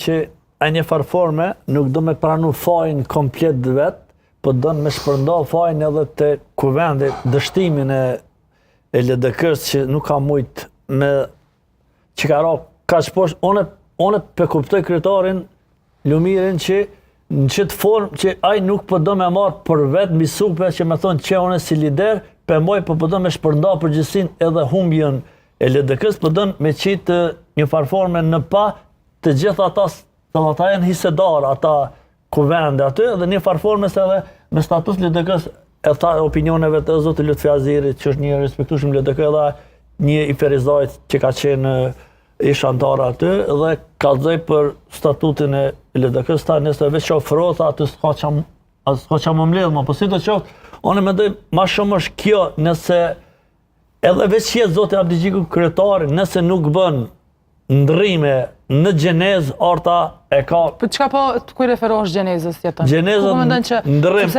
që a një farforme nuk do me pranu fajin komplet vetë, po do me shpërnda fajin edhe të kuvendi, dështimin e LDK-s që nuk ka mujt me që ka ra ka që poshtë, one pe kuptoj kryetarin Lumirin që në qëtë formë që aj nuk po do me marë për vetë mbi supe që me thonë që one si lider, pe moj po do me shpërnda përgjithsin edhe humbjën e LDK-s, po do me qitë një farforme në pa të gjitha ata janë hisedar, ata kuvende aty, dhe një farforme se edhe me status LDK-s e tha opinioneve të zotë Lutfi Azirit, që është një respektueshëm LDK dhe një i Ferizajt që ka qenë ish antar aty, dhe kallëzoj për statutin e LDK-s, ta nëse veç ofrota aty s'ka qa më mbledh, po si të qoftë, unë mendoj ma shumë është kjo, nëse edhe veç jetë zoti Abdi Gjiku kryetari, nëse nuk bën ndrrime në gjenez, arta e ka... Për çka po të kuj referosh gjenezës jetën? Gjenezën ndrrim,